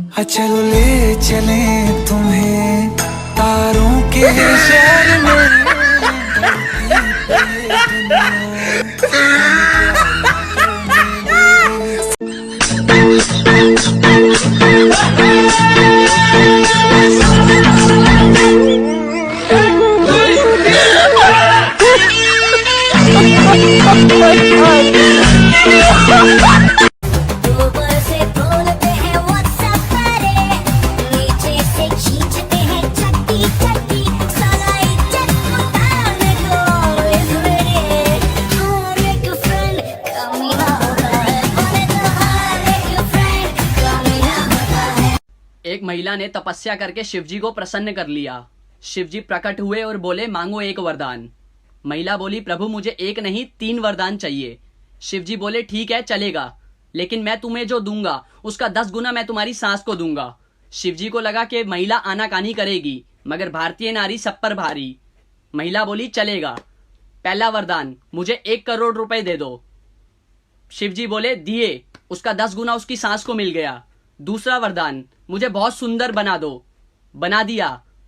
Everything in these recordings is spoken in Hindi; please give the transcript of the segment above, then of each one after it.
चलो ले चले तुम्हें तारों के शहर में। एक महिला ने तपस्या करके शिवजी को प्रसन्न कर लिया। शिवजी प्रकट हुए और बोले, मांगो एक वरदान। महिला बोली, प्रभु मुझे एक नहीं 3 वरदान चाहिए। शिवजी बोले, ठीक है चलेगा, लेकिन मैं तुम्हें जो दूंगा उसका 10 गुना मैं तुम्हारी सास को दूंगा। शिवजी को लगा कि महिला आनाकानी करेगी, मगर भारतीय नारी सब पर भारी। महिला बोली, चलेगा। पहला वरदान, मुझे 1 करोड़ रुपए दे दो। शिवजी बोले, दिए। उसका 10 गुना उसकी सास को मिल गया। दूसरा वरदान, मुझे बहुत सुंदर बना दो। बना दिया।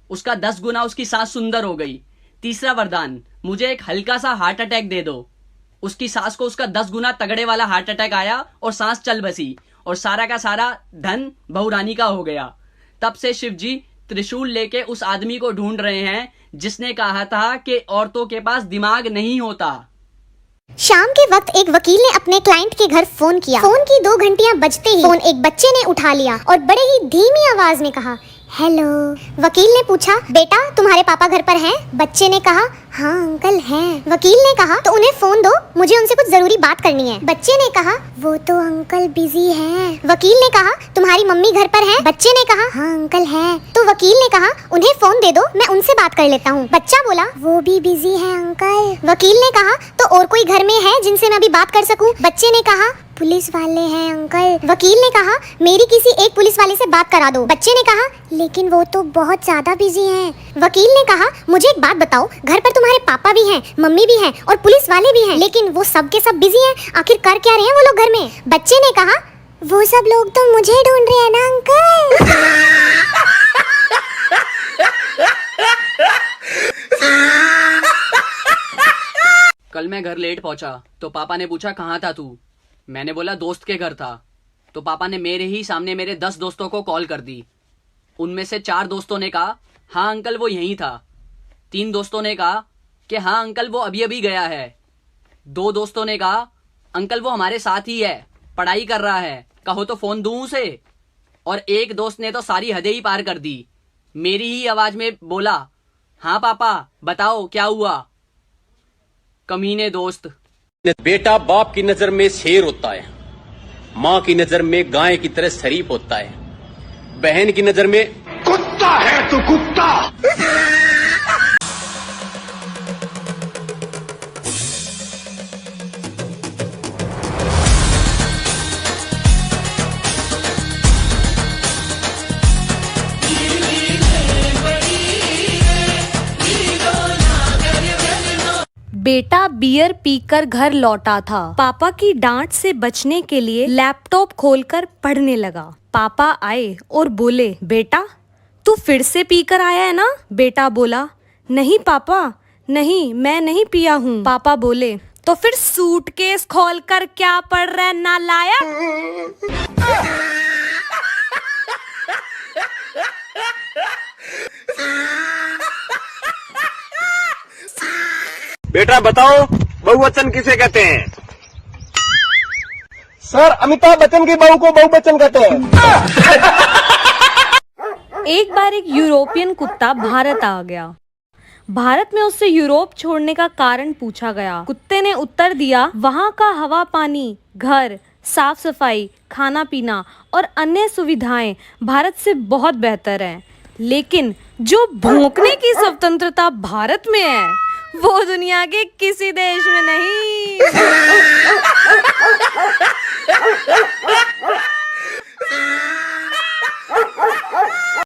उसका 10 गुना उसकी सास सुंदर हो गई। तीसरा वरदान, मुझे एक हल्का सा हार्ट अटैक दे दो। उसकी सास को उसका 10 गुना तगड़े वाला हार्ट अटैक आया और सांस चल बसी, और सारा का सारा धन बहुरानी का हो गया। तब से शिवजी त्रिशूल लेके उस आदमी को ढूंढ रहे हैं जिसने कहा था कि औरतों के पास दिमाग नहीं होता। शाम के वक्त एक वकील ने अपने क्लाइंट के घर फोन किया। फोन की 2 घंटियां बजते ही फोन एक बच्चे ने उठा लिया और बड़े ही धीमी आवाज में कहा, हेलो। वकील ने पूछा, बेटा तुम्हारे पापा घर पर हैं? बच्चे ने कहा, हाँ अंकल हैं। वकील ने कहा, तो उन्हें फोन दो, मुझे उनसे कुछ जरूरी बात करनी है। बच्चे ने कहा, वो तो अंकल बिजी हैं। वकील ने कहा, तुम्हारी मम्मी घर पर हैं? बच्चे ने कहा, हाँ अंकल हैं। तो वकील ने कहा, उन्हें फोन दे दो, मैं उनसे बात कर लेता हूँ। बच्चा बोला, वो भी बिजी है अंकल। वकील ने कहा, तो और कोई घर में है जिनसे मैं अभी बात कर सकूँ? बच्चे ने कहा, पुलिस वाले हैं अंकल। वकील ने कहा, मेरी किसी एक पुलिस वाले से बात करा दो। बच्चे ने कहा, लेकिन वो तो बहुत ज्यादा बिजी हैं। वकील ने कहा, मुझे एक बात बताओ, घर पर तुम्हारे पापा भी हैं, मम्मी भी हैं और पुलिस वाले भी हैं, लेकिन वो सब के सब बिजी हैं, आखिर कर क्या रहे हैं वो लोग घर में? बच्चे ने कहा, वो सब लोग तो मुझे ढूंढ रहे हैं ना अंकल। कल मैं घर लेट पहुंचा तो पापा ने पूछा, कहाँ था तू? मैंने बोला, दोस्त के घर था। तो पापा ने मेरे ही सामने मेरे 10 दोस्तों को कॉल कर दी। उनमें से 4 दोस्तों ने कहा, हाँ अंकल वो यहीं था। 3 दोस्तों ने कहा कि हाँ अंकल वो अभी अभी गया है। 2 दोस्तों ने कहा, अंकल वो हमारे साथ ही है, पढ़ाई कर रहा है, कहो तो फोन दूं उसे। और एक दोस्त ने तो सारी हदें ही पार कर दी, मेरी ही आवाज में बोला, हाँ पापा बताओ क्या हुआ। कमीने दोस्त। बेटा बाप की नजर में शेर होता है, माँ की नजर में गाय की तरह शरीफ होता है, बहन की नजर में कुत्ता है तो कुत्ता। बेटा बियर पीकर घर लौटा था। पापा की डांट से बचने के लिए लैपटॉप खोलकर पढ़ने लगा। पापा आए और बोले, बेटा तू फिर से पीकर आया है ना? बेटा बोला, नहीं पापा, नहीं मैं नहीं पिया हूँ। पापा बोले, तो फिर सूटकेस खोलकर क्या पढ़ रहा है नालायक? बेटा बताओ बहुवचन किसे कहते हैं? सर अमिताभ बच्चन की बहू को बहुवचन कहते हैं। एक बार एक यूरोपियन कुत्ता भारत आ गया। भारत में उससे यूरोप छोड़ने का कारण पूछा गया। कुत्ते ने उत्तर दिया, वहाँ का हवा पानी, घर, साफ सफाई, खाना पीना और अन्य सुविधाएं भारत से बहुत बेहतर हैं, लेकिन जो भौंकने की स्वतंत्रता भारत में है वो दुनिया के किसी देश में नहीं।